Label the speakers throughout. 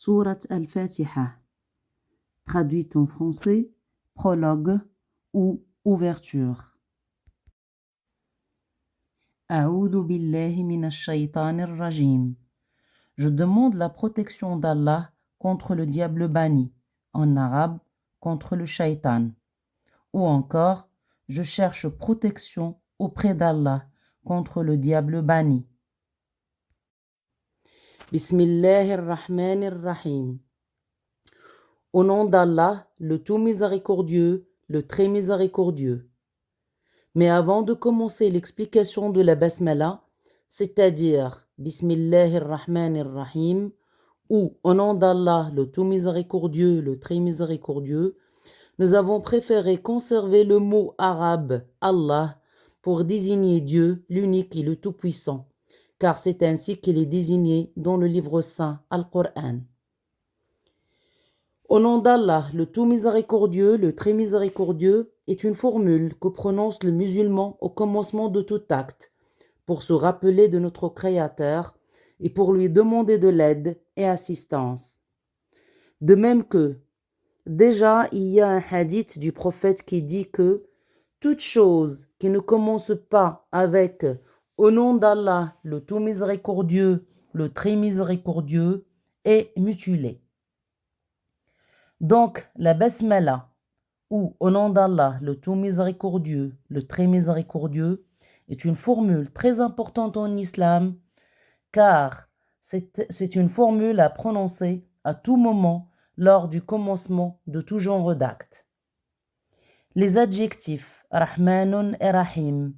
Speaker 1: Surat al-Fatiha, traduite en français, prologue ou ouverture. A'oudhu billahi minash shaytanir rajim. Je demande la protection d'Allah contre le diable banni, en arabe contre le shaitan. Ou encore, je cherche protection auprès d'Allah contre le diable banni. Bismillahirrahmanirrahim. Au nom d'Allah, le tout miséricordieux, le très miséricordieux. Mais avant de commencer l'explication de la basmala, c'est-à-dire Bismillahirrahmanirrahim, ou au nom d'Allah, le tout miséricordieux, le très miséricordieux, nous avons préféré conserver le mot arabe Allah pour désigner Dieu, l'unique et le tout-puissant, car c'est ainsi qu'il est désigné dans le livre saint, Al-Qur'an. Au nom d'Allah, le tout miséricordieux, le très miséricordieux, est une formule que prononce le musulman au commencement de tout acte, pour se rappeler de notre Créateur et pour lui demander de l'aide et assistance. De même que, déjà, il y a un hadith du prophète qui dit que toute chose qui ne commence pas avec « Au nom d'Allah, le tout miséricordieux, le très miséricordieux » est mutilée. Donc, la basmala, ou au nom d'Allah, le tout miséricordieux, le très miséricordieux, est une formule très importante en islam, car c'est une formule à prononcer à tout moment lors du commencement de tout genre d'acte. Les adjectifs Rahmanun et Rahim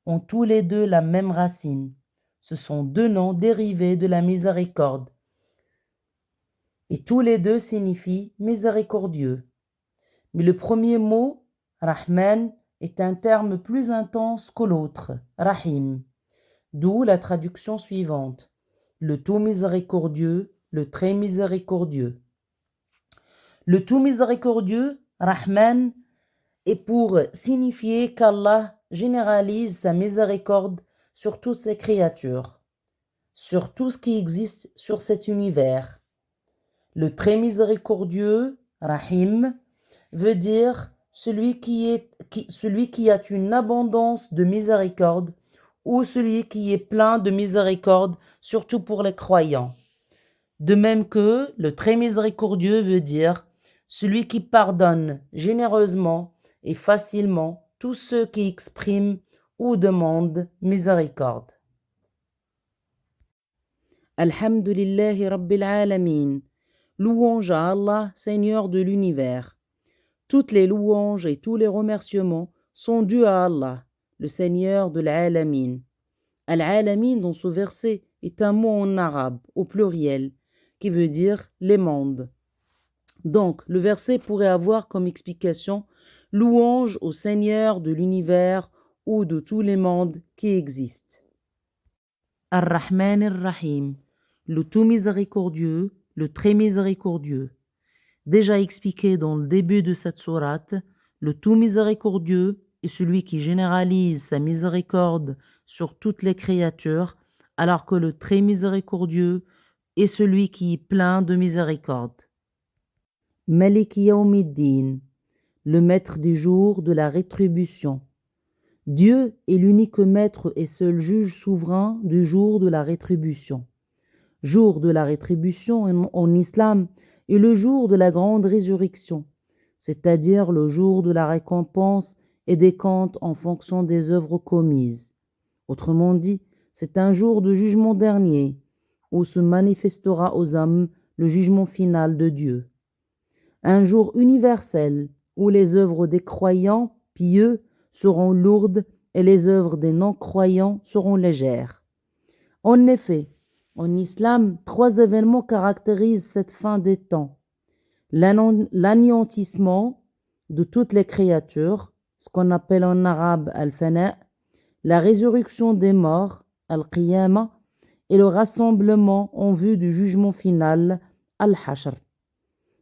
Speaker 1: ont tous les deux la même racine. Ce sont deux noms dérivés de la miséricorde. Et tous les deux signifient miséricordieux. Mais le premier mot, Rahman, est un terme plus intense que l'autre, Rahim. D'où la traduction suivante. Le tout miséricordieux, le très miséricordieux. Le tout miséricordieux, Rahman, est pour signifier qu'Allah généralise sa miséricorde sur toutes ses créatures, sur tout ce qui existe sur cet univers. Le très miséricordieux, Rahim, veut dire celui qui a une abondance de miséricorde ou celui qui est plein de miséricorde, surtout pour les croyants. De même que le très miséricordieux veut dire celui qui pardonne généreusement et facilement tous ceux qui expriment ou demandent miséricorde. Alhamdulillahi Rabbil Alamin. Louange à Allah, Seigneur de l'univers. Toutes les louanges et tous les remerciements sont dus à Allah, le Seigneur de l'Alamin. Al-Alamin, dans ce verset, est un mot en arabe, au pluriel, qui veut dire les mondes. Donc, le verset pourrait avoir comme explication louange au Seigneur de l'univers ou de tous les mondes qui existent. Ar-Rahman ar-Rahim, le tout miséricordieux, le très miséricordieux. Déjà expliqué dans le début de cette sourate, le tout miséricordieux est celui qui généralise sa miséricorde sur toutes les créatures, alors que le très miséricordieux est celui qui est plein de miséricorde. Malik Yawmiddin, le maître du jour de la rétribution. Dieu est l'unique maître et seul juge souverain du jour de la rétribution. Jour de la rétribution en islam est le jour de la grande résurrection, c'est-à-dire le jour de la récompense et des comptes en fonction des œuvres commises. Autrement dit, c'est un jour de jugement dernier où se manifestera aux hommes le jugement final de Dieu. Un jour universel où les œuvres des croyants pieux seront lourdes et les œuvres des non-croyants seront légères. En effet, en islam, 3 événements caractérisent cette fin des temps. L'anéantissement de toutes les créatures, ce qu'on appelle en arabe al-fana, la résurrection des morts, al-qiyama, et le rassemblement en vue du jugement final, al-hashr.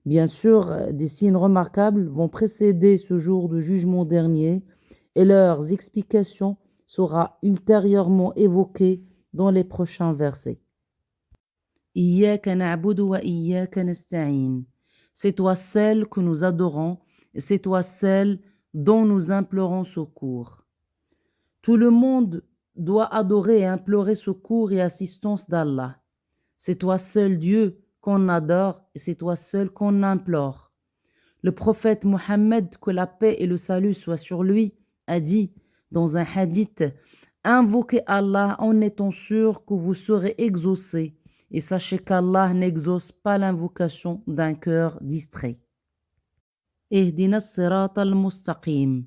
Speaker 1: Bien sûr, des signes remarquables vont précéder ce jour de jugement dernier et leurs explications seront ultérieurement évoquées dans les prochains versets. Iyyaka na'budu wa iyyaka nasta'in. C'est toi seul que nous adorons et c'est toi seul dont nous implorons secours. Tout le monde doit adorer et implorer secours et assistance d'Allah. C'est toi seul Dieu qu'on adore et c'est toi seul qu'on implore. Le prophète Mohammed, que la paix et le salut soient sur lui, a dit dans un hadith: invoquez Allah en étant sûr que vous serez exaucé et sachez qu'Allah n'exauce pas l'invocation d'un cœur distrait. Ihdina as-sirata al-mustaqim.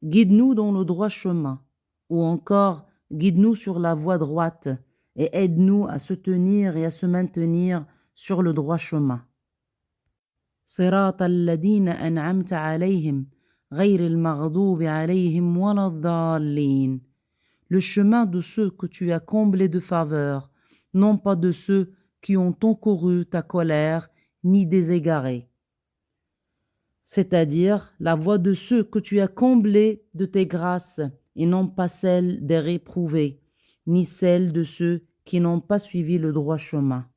Speaker 1: Guide-nous dans le droit chemin, ou encore guide-nous sur la voie droite et aide-nous à se tenir et à se maintenir sur le droit chemin. صراط الذين أنعمت عليهم غير المغضوب عليهم ولا الضالين. Le chemin de ceux que tu as comblés de faveur, non pas de ceux qui ont encouru ta colère, ni des égarés. C'est-à-dire la voie de ceux que tu as comblés de tes grâces, et non pas celle des réprouvés, ni celle de ceux qui n'ont pas suivi le droit chemin.